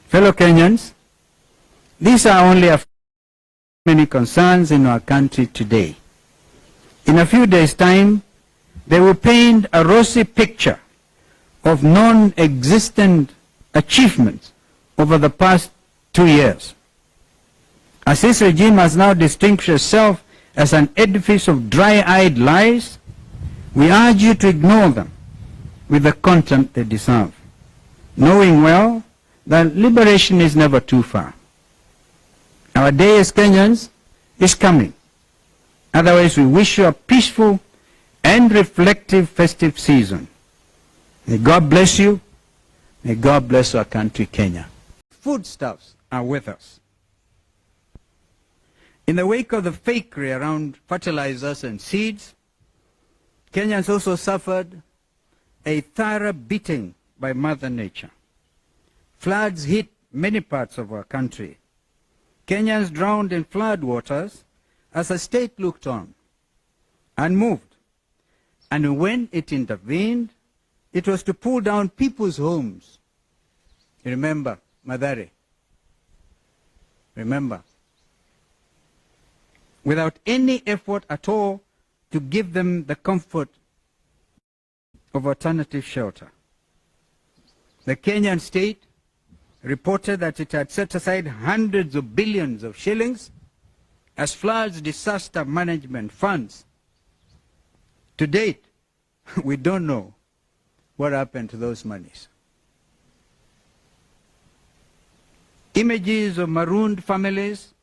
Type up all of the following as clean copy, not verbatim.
Fellow Kenyans, these are only a few many concerns in our country today. In a few days' time, they will paint a rosy picture of non-existent achievements over the past 2 years. As this regime has now distinguished itself as an edifice of dry-eyed lies, we urge you to ignore them with the contempt they deserve, knowing well that liberation is never too far. Our day as Kenyans is coming. Otherwise, we wish you a peaceful and reflective festive season. May God bless you. May God bless our country, Kenya. Foodstuffs are with us. In the wake of the fakery around fertilizers and seeds, Kenyans also suffered a thorough beating by Mother Nature. Floods hit many parts of our country. Kenyans drowned in flood waters as the state looked on, unmoved. And when it intervened, it was to pull down people's homes. You remember, Madare? Remember? Without any effort at all to give them the comfort of alternative shelter. The Kenyan state reported that it had set aside hundreds of billions of shillings as floods disaster management funds. To date, we don't know what happened to those monies. Images of marooned families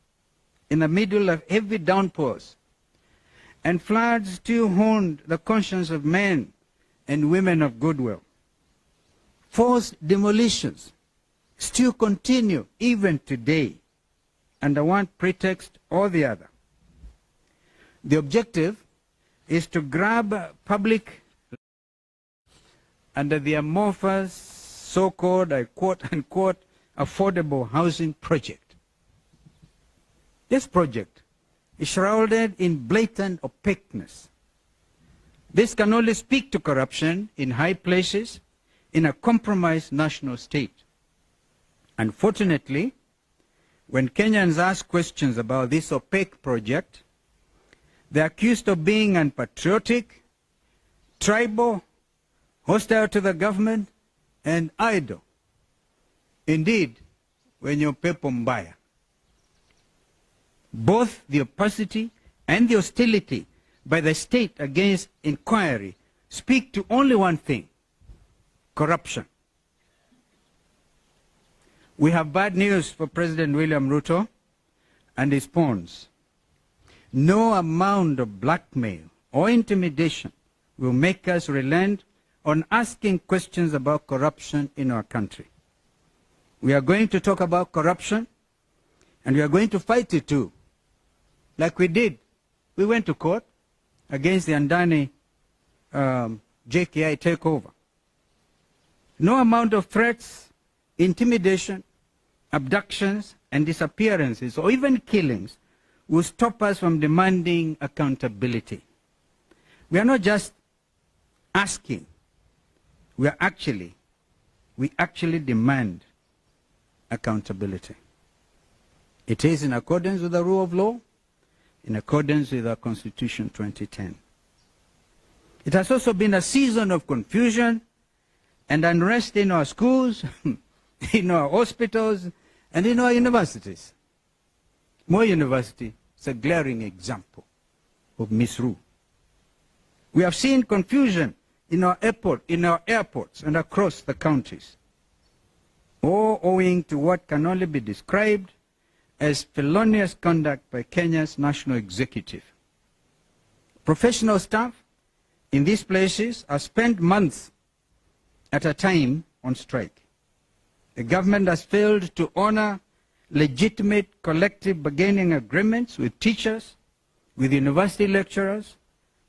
in the middle of heavy downpours and floods still haunt the conscience of men and women of goodwill. Forced demolitions still continue even today under one pretext or the other. The objective is to grab public under the amorphous so-called, I quote unquote, affordable housing project. This project is shrouded in blatant opaqueness. This can only speak to corruption in high places in a compromised national state. Unfortunately, when Kenyans ask questions about this opaque project, they are accused of being unpatriotic, tribal, hostile to the government, and idle. Indeed, wenye upepo mbaya. Both the opacity and the hostility by the state against inquiry speak to only one thing: corruption. We have bad news for President William Ruto and his pawns. No amount of blackmail or intimidation will make us relent on asking questions about corruption in our country. We are going to talk about corruption, and we are going to fight it too. Like we did. We went to court against the Andani JKI takeover. No amount of threats, intimidation, abductions, and disappearances, or even killings, will stop us from demanding accountability. We are not just asking. We actually demand accountability. It is in accordance with the rule of law, in accordance with our Constitution 2010. It has also been a season of confusion and unrest in our schools, in our hospitals, and in our universities. Moi University is a glaring example of misrule. We have seen confusion in our airports and across the counties, all owing to what can only be described as felonious conduct by Kenya's national executive. Professional staff in these places have spent months at a time on strike. The government has failed to honor legitimate collective bargaining agreements with teachers, with university lecturers,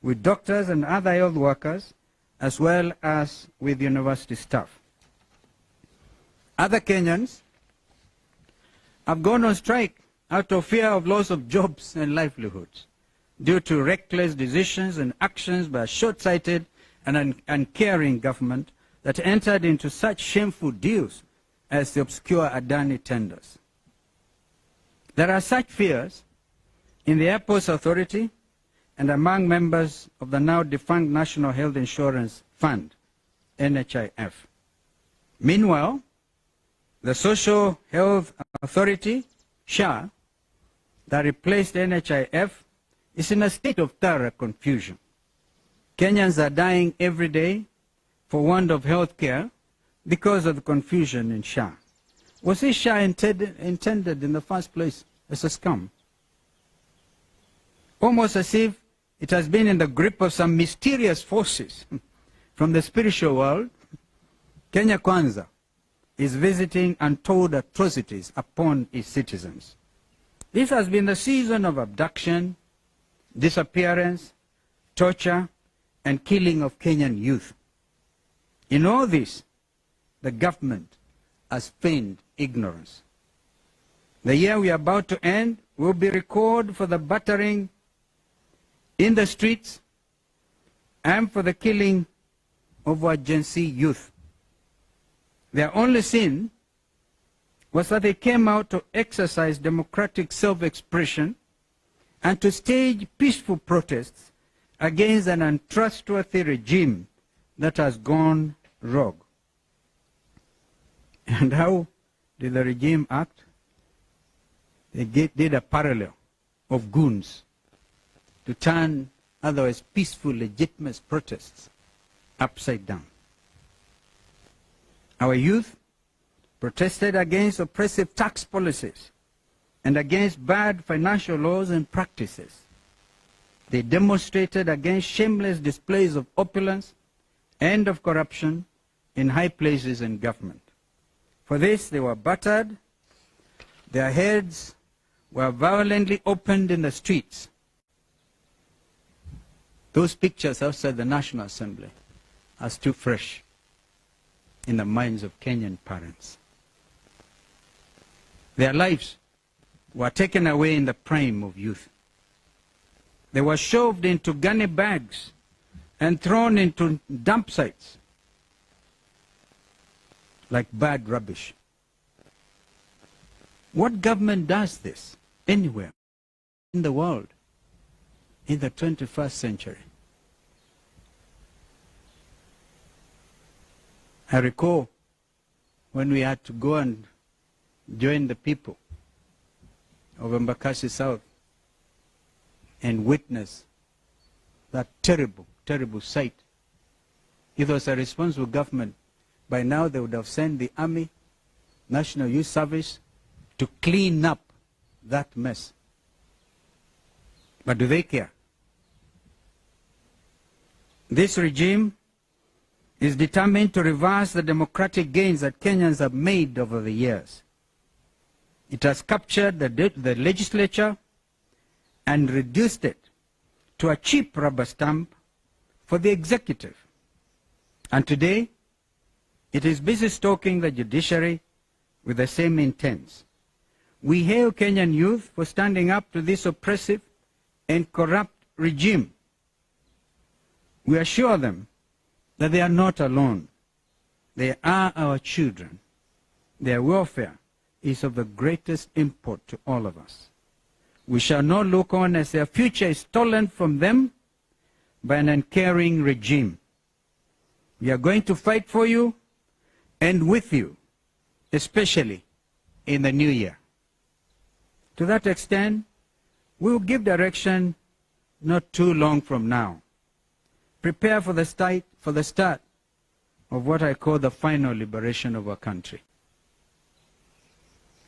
with doctors and other health workers, as well as with university staff. Other Kenyans have gone on strike out of fear of loss of jobs and livelihoods due to reckless decisions and actions by a short-sighted and uncaring government that entered into such shameful deals as the obscure Adani tenders. There are such fears in the Airports Authority and among members of the now defunct National Health Insurance Fund, NHIF. Meanwhile, the Social Health Authority, SHA, that replaced NHIF, is in a state of thorough confusion. Kenyans are dying every day for want of health care because of the confusion in SHA. Was this SHA intended in the first place as a scam? Almost as if it has been in the grip of some mysterious forces from the spiritual world, Kenya Kwanza is visiting untold atrocities upon its citizens. This has been the season of abduction, disappearance, torture, and killing of Kenyan youth. In all this, the government has feigned ignorance. The year we are about to end will be recorded for the battering in the streets and for the killing of our Gen Z youth. Their only sin was that they came out to exercise democratic self-expression and to stage peaceful protests against an untrustworthy regime that has gone rogue. And how did the regime act? They did a parallel of goons to turn otherwise peaceful, legitimate protests upside down. Our youth protested against oppressive tax policies and against bad financial laws and practices. They demonstrated against shameless displays of opulence and of corruption in high places in government. For this, they were battered, their heads were violently opened in the streets. Those pictures outside the National Assembly are still fresh in the minds of Kenyan parents. Their lives were taken away in the prime of youth. They were shoved into gunny bags and thrown into dump sites like bad rubbish. What government does this anywhere in the world in the 21st century? I recall when we had to go and join the people of Embakasi South and witness that terrible, terrible sight. If it was a responsible government, by now they would have sent the Army, National Youth Service to clean up that mess. But do they care? This regime is determined to reverse the democratic gains that Kenyans have made over the years. It has captured the legislature and reduced it to a cheap rubber stamp for the executive. And today, it is busy stalking the judiciary with the same intents. We hail Kenyan youth for standing up to this oppressive and corrupt regime. We assure them that they are not alone. They are our children. Their welfare is of the greatest import to all of us. We shall not look on as their future is stolen from them by an uncaring regime. We are going to fight for you and with you, especially in the new year. To that extent, we will give direction not too long from now. Prepare for the start of what I call the final liberation of our country.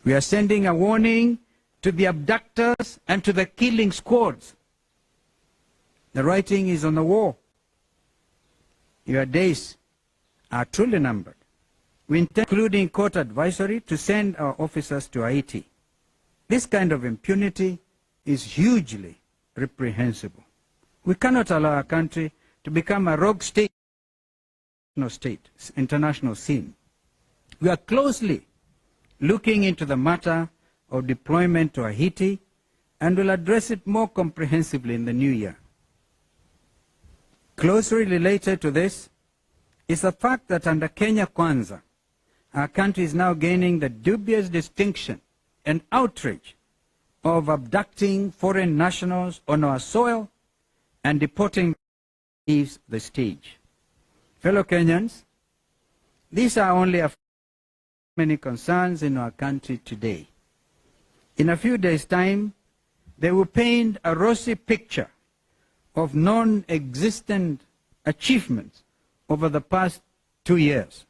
We are sending a warning to the abductors and to the killing squads. The writing is on the wall. Your days are truly numbered. We intend, including court advisory, to send our officers to Haiti. This kind of impunity is hugely reprehensible. We cannot allow our country to become a rogue state, international scene. We are closely looking into the matter of deployment to Haiti and will address it more comprehensively in the new year. Closely related to this is the fact that under Kenya Kwanza, our country is now gaining the dubious distinction and outrage of abducting foreign nationals on our soil and deporting leaves the stage. Fellow Kenyans, these are only a few many concerns in our country today. In a few days' time, they will paint a rosy picture of non-existent achievements over the past 2 years.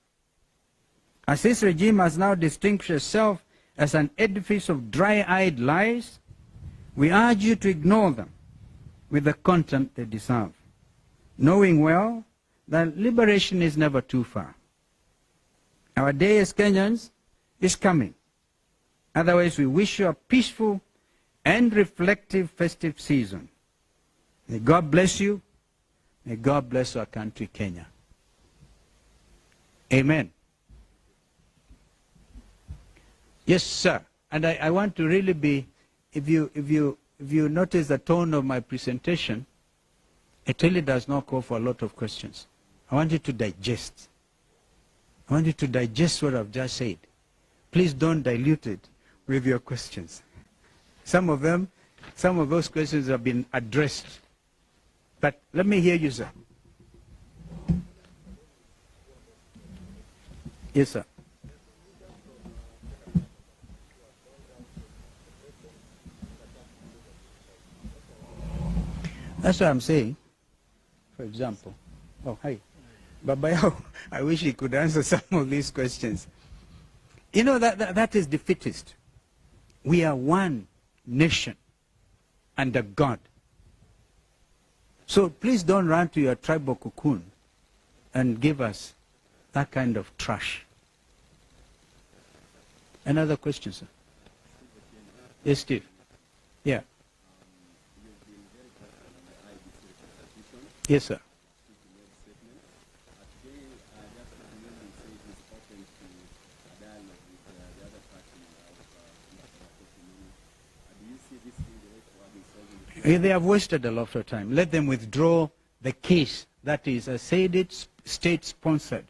As this regime has now distinguished itself as an edifice of dry-eyed lies, we urge you to ignore them with the contempt they deserve, knowing well that liberation is never too far. Our day as Kenyans is coming. Otherwise, we wish you a peaceful and reflective festive season. May God bless you. May God bless our country, Kenya. Amen. Yes, sir. And I want to really be, if you notice the tone of my presentation, it really does not call for a lot of questions. I want you to digest. I want you to digest what I've just said. Please don't dilute it with your questions. Some of those questions have been addressed. But let me hear you, sir. Yes, sir. That's what I'm saying. For example, oh, hi. Babayao, I wish he could answer some of these questions. You know, that is defeatist. We are one nation under God. So please don't run to your tribal cocoon and give us that kind of trash. Another question, sir. Yes, Steve. Yeah. Yes, sir. They have wasted a lot of time. Let them withdraw the case that is, as said it, state-sponsored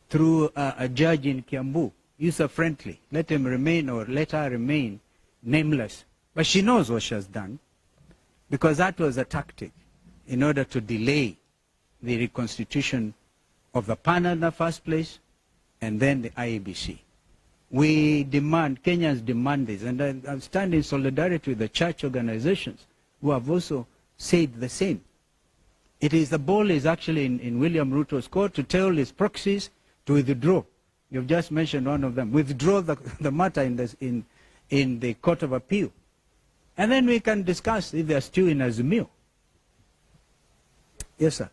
through a judge in Kiambu, user-friendly. Let him remain, or let her remain nameless. But she knows what she has done, because that was a tactic in order to delay the reconstitution of the panel in the first place, and then the IEBC. We demand, Kenyans demand this, and I stand in solidarity with the church organizations who have also said the same. It is, the ball is actually in William Ruto's court to tell his proxies to withdraw. You've just mentioned one of them. Withdraw the matter in the Court of Appeal. And then we can discuss if they are still in azimio. Yes, sir.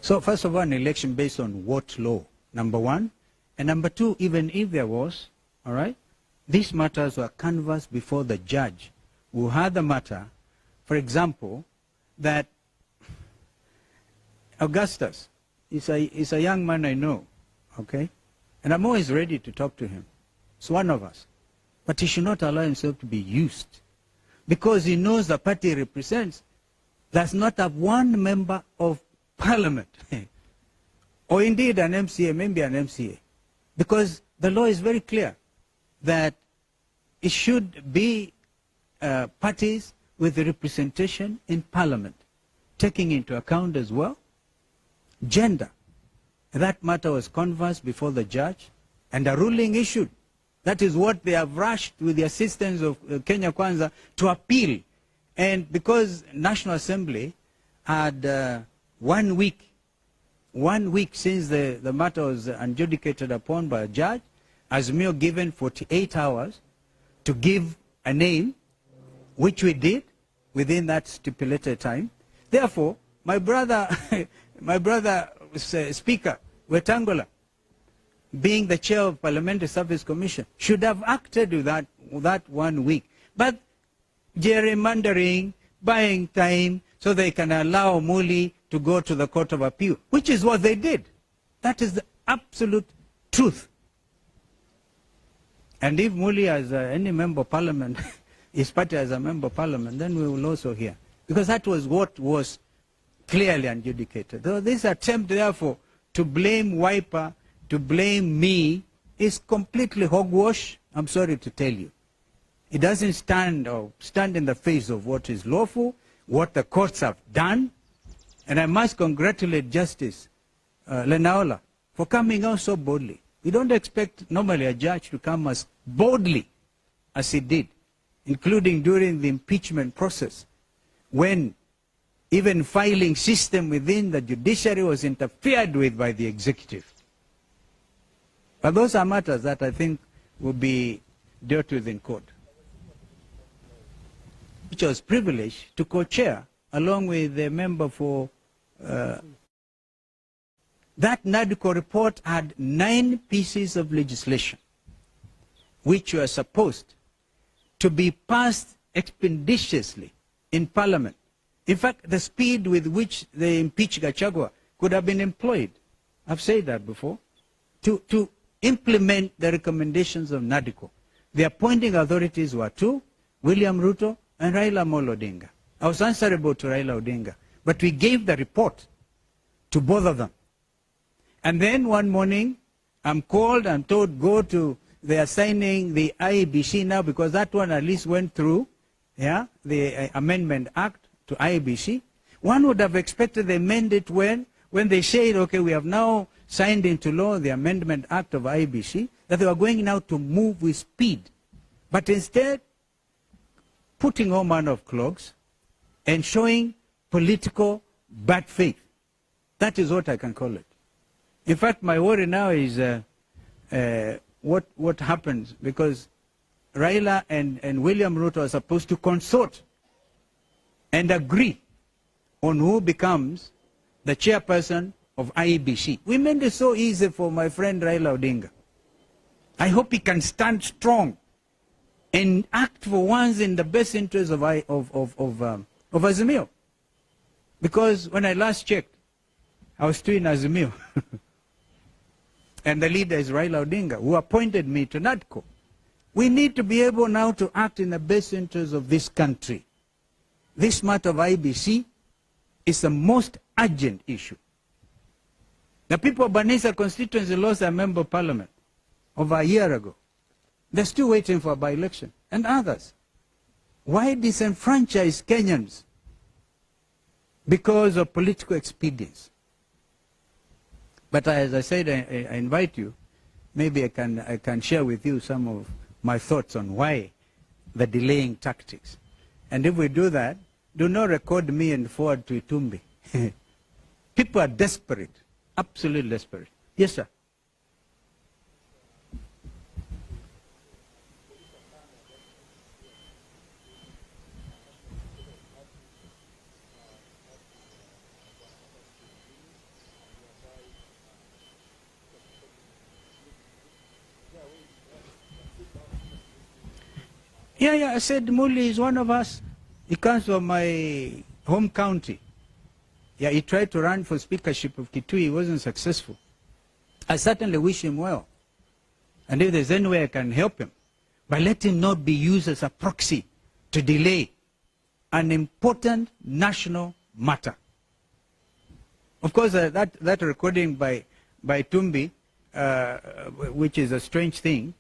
So first of all, an election based on what law? Number one. And number two, even if there was, all right, these matters were canvassed before the judge who had the matter. For example, that Augustus is a young man I know, okay? And I'm always ready to talk to him. It's one of us. But he should not allow himself to be used, because he knows the party he represents does not have one member of parliament, or indeed an MCA, maybe an MCA, because the law is very clear that it should be parties with representation in parliament, taking into account as well gender. That matter was canvassed before the judge and a ruling issued. That is what they have rushed with the assistance of Kenya Kwanza to appeal. And because National Assembly had 1 week since the matter was adjudicated upon by a judge, azimio given 48 hours to give a name, which we did within that stipulated time. Therefore, my brother, Speaker Wetangula, being the chair of Parliamentary Service Commission, should have acted with that 1 week. But gerrymandering, buying time so they can allow Muli to go to the Court of Appeal, which is what they did. That is the absolute truth. And if Muli as any member of parliament, his party as a member of parliament, then we will also hear. Because that was what was clearly adjudicated. So this attempt, therefore, to blame Wiper, to blame me, is completely hogwash, I'm sorry to tell you. It doesn't stand in the face of what is lawful, what the courts have done. And I must congratulate Justice Lenaola for coming out so boldly. We don't expect normally a judge to come as boldly as he did, including during the impeachment process, when even filing system within the judiciary was interfered with by the executive. But those are matters that I think will be dealt with in court. Which was privileged to co-chair along with the member for that NADCO report had 9 pieces of legislation which were supposed to be passed expeditiously in Parliament. In fact, the speed with which they impeached Gachagua could have been employed, I've said that before, to implement the recommendations of NADCO. The appointing authorities were 2, William Ruto and Raila Odinga. I was answerable to Raila Odinga, but we gave the report to both of them. And then one morning, I'm called and told, go to, they are signing the IEBC now, because that one at least went through, yeah, the Amendment Act to IEBC. One would have expected they amend it when they said, okay, we have now signed into law the Amendment Act of IEBC, that they were going now to move with speed. But instead, putting all manner of clogs and showing political bad faith. That is what I can call it. In fact, my worry now is what happens, because Raila and William Ruto are supposed to consort and agree on who becomes the chairperson of IEBC. We made it so easy for my friend Raila Odinga. I hope he can stand strong and act for once in the best interest of Azimio. Because when I last checked, I was still in Azimio. And the leader is Raila Odinga, who appointed me to NADCO. We need to be able now to act in the best interest of this country. This matter of IBC is the most urgent issue. The people of Banisa constituency lost their member of parliament over a year ago. They're still waiting for a by-election. And others. Why disenfranchise Kenyans? Because of political expedience. But as I said, I invite you, maybe I can share with you some of my thoughts on why the delaying tactics. And if we do that, do not record me and forward to Itumbi. People are desperate, absolutely desperate. Yes, sir. Yeah, I said Muli is one of us. He comes from my home county. Yeah, he tried to run for speakership of Kitui. He wasn't successful. I certainly wish him well. And if there's any way I can help him, but let him not be used as a proxy to delay an important national matter. Of course, that recording by Tumbi, which is a strange thing,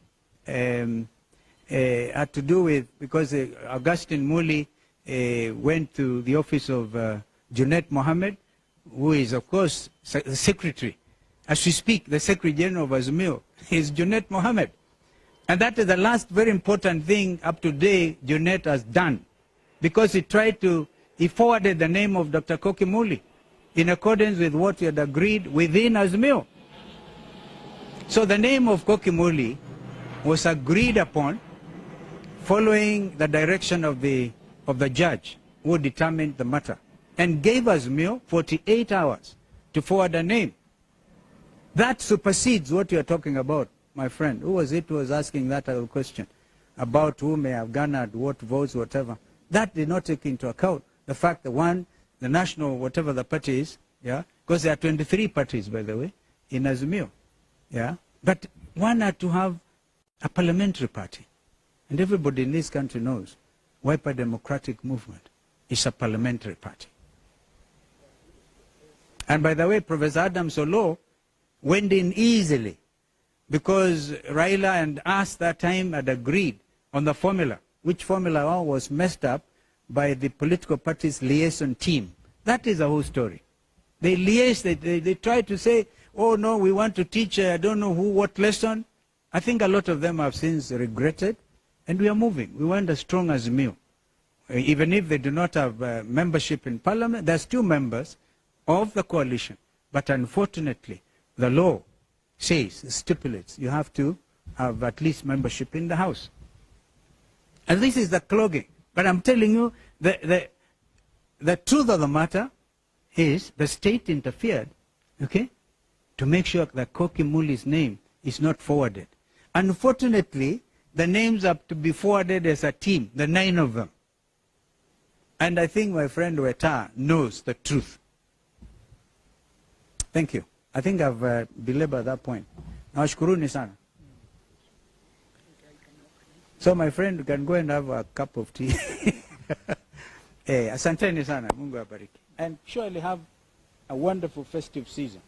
had to do with, because Augustine Muli went to the office of Junet Mohammed, who is, of course, the secretary. As we speak, the Secretary General of Azimio is Junet Mohammed. And that is the last very important thing up to date Junet has done. Because he forwarded the name of Dr. Koki Muli in accordance with what he had agreed within Azimio. So the name of Koki Muli was agreed upon following the direction of the judge who determined the matter, and gave Azimio 48 hours to forward a name. That supersedes what you are talking about, my friend. Who was it who was asking that other question about who may have garnered what votes, whatever? That did not take into account the fact that one, the national, whatever the party is, yeah, because there are 23 parties, by the way, in Azimio, yeah, but one had to have a parliamentary party. And everybody in this country knows Wiper Democratic Movement is a parliamentary party. And by the way, Professor Adams Olo went in easily because Raila and us that time had agreed on the formula, which formula was messed up by the political party's liaison team. That is the whole story. They liaised, they tried to say, oh no, we want to teach, I don't know who, what lesson. I think a lot of them have since regretted, and we are moving. We want a strong azimio. Even if they do not have membership in parliament, there's 2 members of the coalition. But unfortunately, the law says, stipulates, you have to have at least membership in the House. And this is the clogging. But I'm telling you, the truth of the matter is the state interfered, okay, to make sure that Koki Muli's name is not forwarded. Unfortunately, the names have to be forwarded as a team, the 9 of them. And I think my friend Weta knows the truth. Thank you. I think I've belabored that point. Nawashukuruni sana. So my friend can go and have a cup of tea. Asanteni sana. Mungu abariki. And surely have a wonderful festive season.